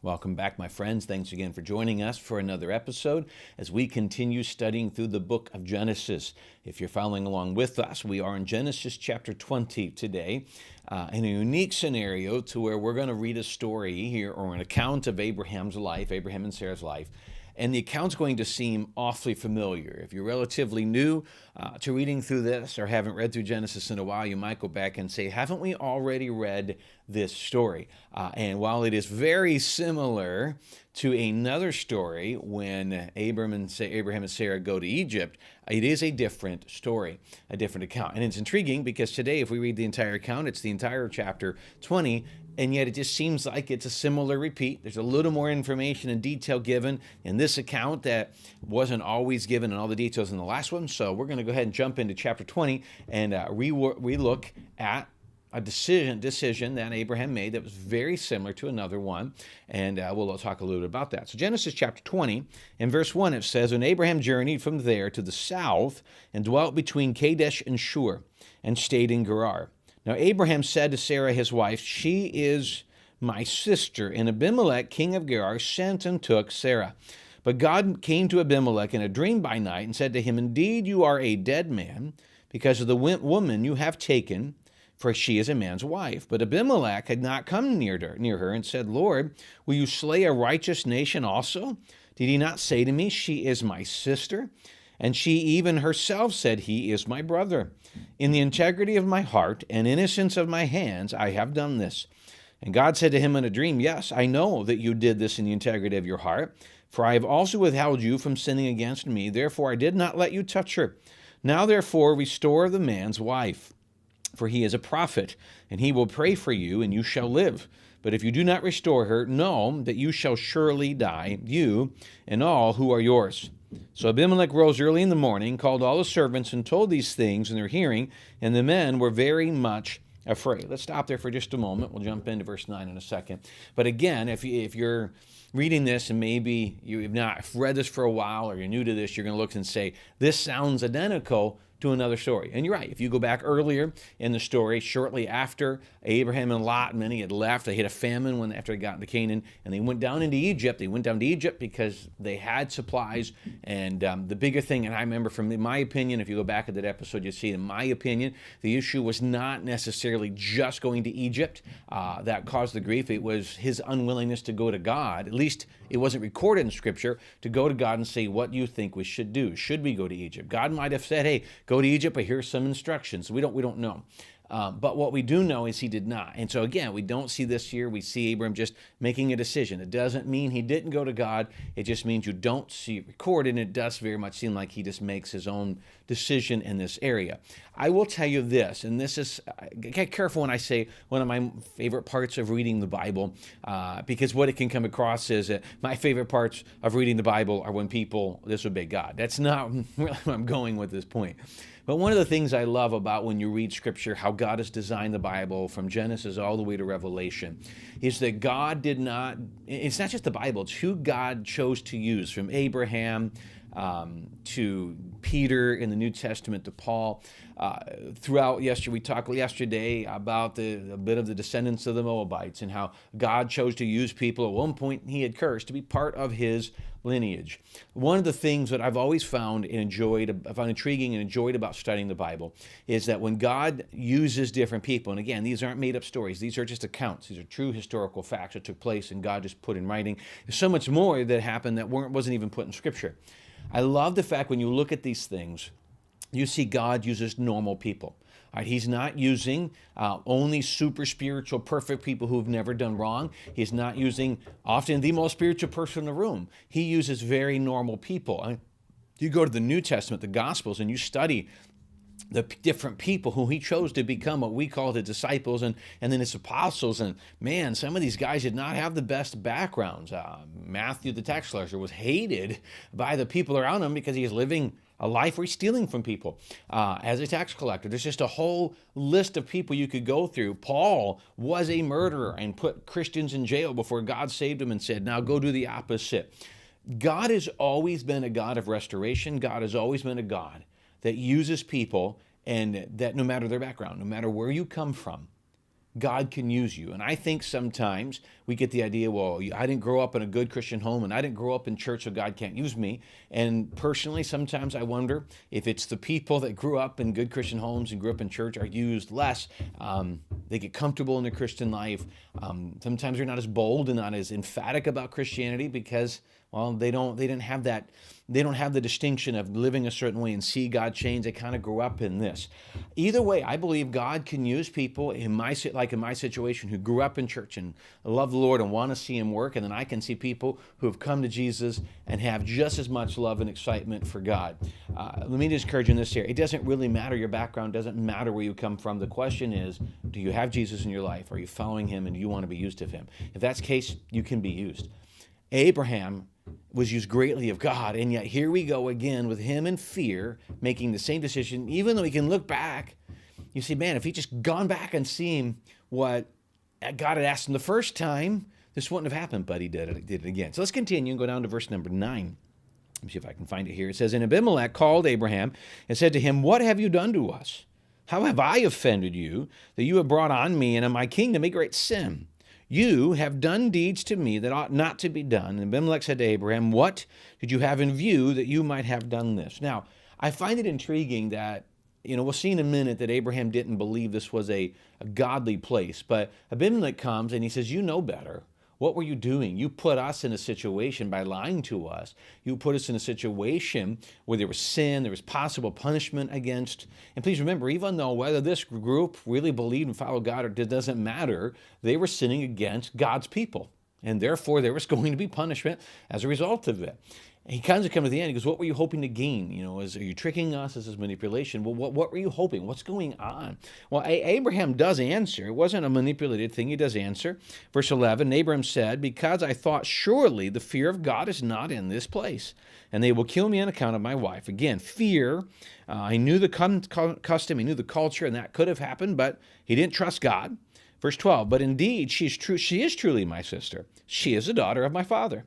Welcome back, my friends. Thanks again for joining us for another episode as we continue studying through the book of Genesis. If you're following along with us, we are in Genesis chapter 20 today, in a unique scenario to where we're going to read a story here or an account of Abraham's life, Abraham and Sarah's life. And the account's going to seem awfully familiar. If you're relatively new to reading through this or haven't read through Genesis in a while, you might go back and say, haven't we already read this story? And while it is very similar to another story when Abraham and Sarah go to Egypt, it is a different story, a different account. And it's intriguing because today, if we read the entire account, it's the entire chapter 20, and yet it just seems like it's a similar repeat. There's a little more information and detail given in this account that wasn't always given in all the details in the last one. So we're going to go ahead and jump into chapter 20 and relook at a decision that Abraham made that was very similar to another one, and we'll talk a little bit about that. So Genesis chapter 20, in verse 1, it says, "And Abraham journeyed from there to the south and dwelt between Kadesh and Shur and stayed in Gerar. Now Abraham said to Sarah his wife, 'She is my sister.' And Abimelech, king of Gerar, sent and took Sarah. But God came to Abimelech in a dream by night and said to him, 'Indeed you are a dead man because of the woman you have taken, for she is a man's wife.' But Abimelech had not come near her and said, 'Lord, will you slay a righteous nation also? Did he not say to me, she is my sister?' And she even herself said, 'He is my brother. In the integrity of my heart and innocence of my hands, I have done this.' And God said to him in a dream, 'Yes, I know that you did this in the integrity of your heart, for I have also withheld you from sinning against me. Therefore I did not let you touch her. Now therefore restore the man's wife, for he is a prophet, and he will pray for you, and you shall live. But if you do not restore her, know that you shall surely die, you and all who are yours.' So Abimelech rose early in the morning, called all the servants, and told these things in their hearing, and the men were very much afraid." Let's stop there for just a moment. We'll jump into verse 9 in a second. But again, if you're reading this and maybe you have not read this for a while or you're new to this, you're going to look and say, this sounds identical to another story. And you're right. If you go back earlier in the story, shortly after Abraham and Lot, many had left. They hit a famine after they got into Canaan, and they went down into Egypt. They went down to Egypt because they had supplies. And the bigger thing, and I remember from my opinion, if you go back at that episode, you see, in my opinion, the issue was not necessarily just going to Egypt that caused the grief. It was his unwillingness to go to God. At least it wasn't recorded in Scripture, to go to God and say, what do you think we should do? Should we go to Egypt? God might have said, hey, go to Egypt, but here's some instructions. We don't know. But what we do know is he did not. And so again, we don't see this here. We see Abram just making a decision. It doesn't mean he didn't go to God. It just means you don't see it recorded. And it does very much seem like he just makes his own decision in this area. I will tell you this, and this is, get careful when I say one of my favorite parts of reading the Bible, because what it can come across is my favorite parts of reading the Bible are when people disobey God. That's not really where I'm going with this point. But one of the things I love about when you read Scripture, how God has designed the Bible from Genesis all the way to Revelation, is that God did not, it's not just the Bible, it's who God chose to use, from Abraham to Peter in the New Testament to Paul. We talked yesterday about a bit of the descendants of the Moabites and how God chose to use people at one point he had cursed to be part of his lineage. One of the things that I've always found intriguing and enjoyed about studying the Bible is that when God uses different people, and again, these aren't made up stories, these are just accounts, these are true historical facts that took place and God just put in writing. There's so much more that happened that wasn't even put in Scripture. I love the fact when you look at these things, you see God uses normal people. Right, he's not using only super spiritual, perfect people who've never done wrong. He's not using often the most spiritual person in the room. He uses very normal people. You go to the New Testament, the Gospels, and you study the different people who he chose to become what we call the disciples and then his apostles. And man, some of these guys did not have the best backgrounds. Matthew, the tax collector, was hated by the people around him because he was living a life where he's stealing from people as a tax collector. There's just a whole list of people you could go through. Paul was a murderer and put Christians in jail before God saved him and said, now go do the opposite. God has always been a God of restoration. God has always been a God that uses people, and that no matter their background, no matter where you come from, God can use you. And I think sometimes we get the idea, well, I didn't grow up in a good Christian home and I didn't grow up in church, so God can't use me. And personally, sometimes I wonder if it's the people that grew up in good Christian homes and grew up in church are used less. They get comfortable in their Christian life. Sometimes they're not as bold and not as emphatic about Christianity because, well, they don't have the distinction of living a certain way and see God change. They kind of grew up in this. Either way, I believe God can use people in my situation who grew up in church and love the Lord and want to see Him work, and then I can see people who have come to Jesus and have just as much love and excitement for God. Let me just encourage you in this area. It doesn't really matter your background. It doesn't matter where you come from. The question is, do you have Jesus in your life? Are you following Him, and do you want to be used of Him? If that's the case, you can be used. Abraham was used greatly of God, and yet here we go again with him in fear, making the same decision, even though he can look back. You see, man, if he just gone back and seen what God had asked him the first time, this wouldn't have happened, but he did it again. So let's continue and go down to verse number 9. Let me see if I can find it here. It says, And Abimelech called Abraham and said to him, What have you done to us? How have I offended you, that you have brought on me and on my kingdom a great sin? You have done deeds to me that ought not to be done. And Abimelech said to Abraham, What did you have in view that you might have done this? Now, I find it intriguing that, we'll see in a minute that Abraham didn't believe this was a godly place. But Abimelech comes and he says, You know better. What were you doing? You put us in a situation by lying to us. You put us in a situation where there was sin, there was possible punishment against. And please remember, even though whether this group really believed and followed God or it doesn't matter, they were sinning against God's people. And therefore, there was going to be punishment as a result of it. And he kind of comes to the end. He goes, What were you hoping to gain? Are you tricking us? Is this manipulation? Well, what were you hoping? What's going on? Well, Abraham does answer. It wasn't a manipulated thing. He does answer. Verse 11, Abraham said, Because I thought surely the fear of God is not in this place, and they will kill me on account of my wife. Again, fear. I knew the custom. He knew the culture, and that could have happened, but he didn't trust God. Verse 12, But indeed, she is truly my sister. She is the daughter of my father,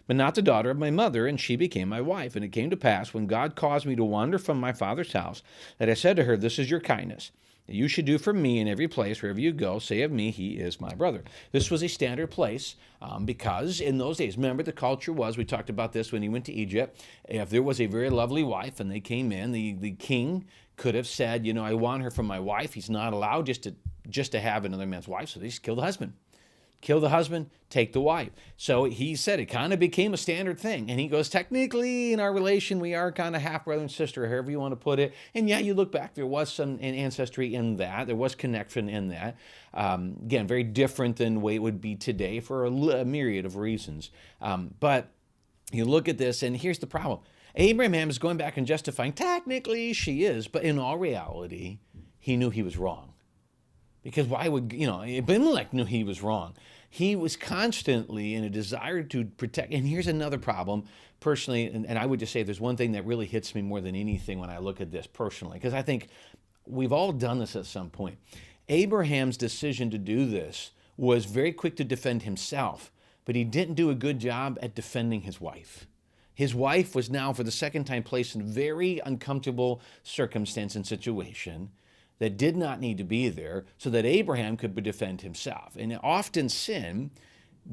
but not the daughter of my mother, and she became my wife. And it came to pass, when God caused me to wander from my father's house, that I said to her, This is your kindness, that you should do for me in every place wherever you go, say of me, he is my brother. This was a standard place because in those days, remember the culture was, we talked about this when he went to Egypt, if there was a very lovely wife and they came in, the king could have said, I want her for my wife. He's not allowed just to have another man's wife, so they just kill the husband. Kill the husband, take the wife. So he said it kind of became a standard thing. And he goes, technically, in our relation, we are kind of half brother and sister, however you want to put it. And yeah, you look back, there was some ancestry in that. There was connection in that. Again, very different than the way it would be today for a myriad of reasons. But you look at this, and here's the problem. Abraham is going back and justifying, technically she is, but in all reality, he knew he was wrong. Because why would, Abimelech knew he was wrong. He was constantly in a desire to protect. And here's another problem, personally, and I would just say there's one thing that really hits me more than anything when I look at this personally, because I think we've all done this at some point. Abraham's decision to do this was very quick to defend himself, but he didn't do a good job at defending his wife. His wife was now, for the second time, placed in a very uncomfortable circumstance and situation that did not need to be there so that Abraham could defend himself. And often sin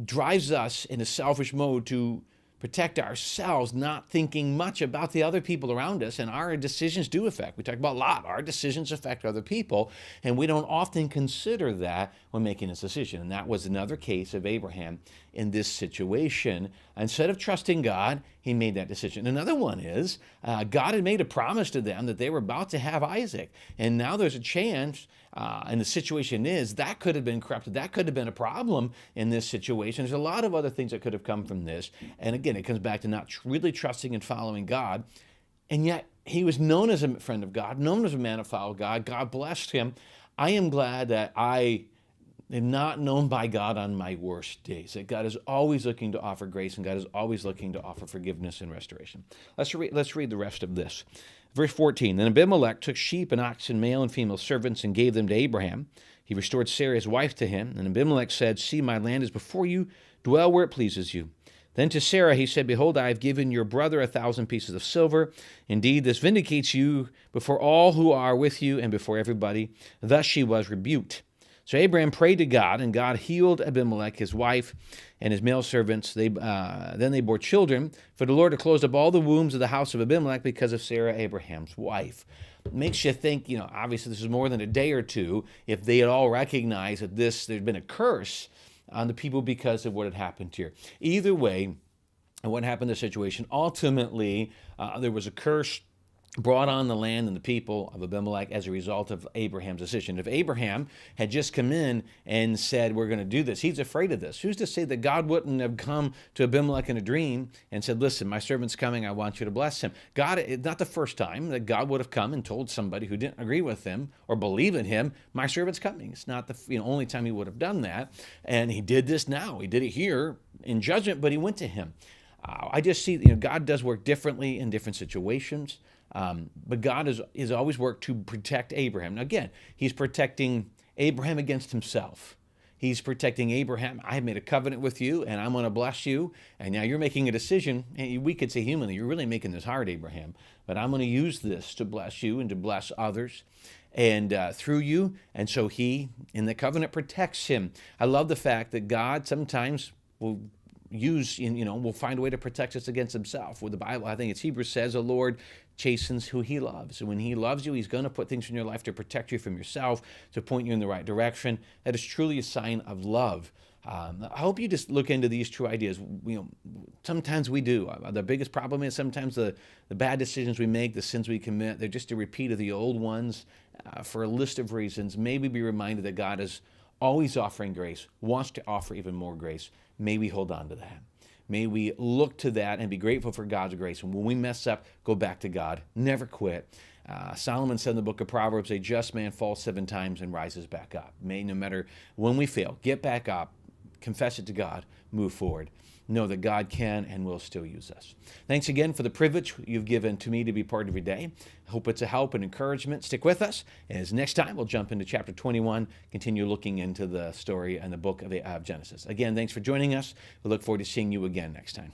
drives us in a selfish mode to protect ourselves, not thinking much about the other people around us, and our decisions do affect. We talk about Lot. Our decisions affect other people, and we don't often consider that when making a decision. And that was another case of Abraham in this situation. Instead of trusting God, he made that decision. Another one is God had made a promise to them that they were about to have Isaac, and now there's a chance, and the situation is that could have been corrupted. That could have been a problem in this situation. There's a lot of other things that could have come from this. And again, it comes back to not really trusting and following God. And yet he was known as a friend of God, known as a man who followed God. God blessed him. I am glad that I am not known by God on my worst days, that God is always looking to offer grace and God is always looking to offer forgiveness and restoration. Let's read the rest of this. Verse 14, Then Abimelech took sheep and oxen, male and female servants, and gave them to Abraham. He restored Sarah his wife to him. And Abimelech said, See, my land is before you. Dwell where it pleases you. Then to Sarah he said, Behold, I have given your brother 1,000 pieces of silver. Indeed, this vindicates you before all who are with you and before everybody. Thus she was rebuked. So Abraham prayed to God, and God healed Abimelech, his wife, and his male servants. Then they bore children, for the Lord had closed up all the wombs of the house of Abimelech because of Sarah, Abraham's wife. It makes you think, obviously this is more than a day or two, if they had all recognized that there'd been a curse on the people because of what had happened here. Either way, what happened in the situation, ultimately, there was a curse brought on the land and the people of Abimelech as a result of Abraham's decision. If Abraham had just come in and said, we're going to do this, he's afraid of this. Who's to say that God wouldn't have come to Abimelech in a dream and said, listen, my servant's coming, I want you to bless him. God, it's not the first time that God would have come and told somebody who didn't agree with him or believe in him, my servant's coming. It's not the only time he would have done that. And he did this now. He did it here in judgment, but he went to him. I just see, God does work differently in different situations. But God has always worked to protect Abraham. Now, again, he's protecting Abraham against himself. He's protecting Abraham. I have made a covenant with you, and I'm going to bless you. And now you're making a decision. And we could say humanly, you're really making this hard, Abraham. But I'm going to use this to bless you and to bless others and through you. And so he, in the covenant, protects him. I love the fact that God sometimes will will find a way to protect us against himself. With the Bible, I think it's Hebrews says, the Lord chastens who he loves. And when he loves you, he's going to put things in your life to protect you from yourself, to point you in the right direction. That is truly a sign of love. I hope you just look into these true ideas. Sometimes we do. The biggest problem is sometimes the bad decisions we make, the sins we commit, they're just a repeat of the old ones for a list of reasons. Maybe be reminded that God is always offering grace, wants to offer even more grace. May we hold on to that. May we look to that and be grateful for God's grace. And when we mess up, go back to God. Never quit. Solomon said in the book of Proverbs, a just man falls 7 times and rises back up. May, no matter when we fail, get back up, confess it to God, move forward. Know that God can and will still use us. Thanks again for the privilege you've given to me to be part of your day. I hope it's a help and encouragement. Stick with us, as next time we'll jump into chapter 21, continue looking into the story and the book of Genesis. Again, thanks for joining us. We look forward to seeing you again next time.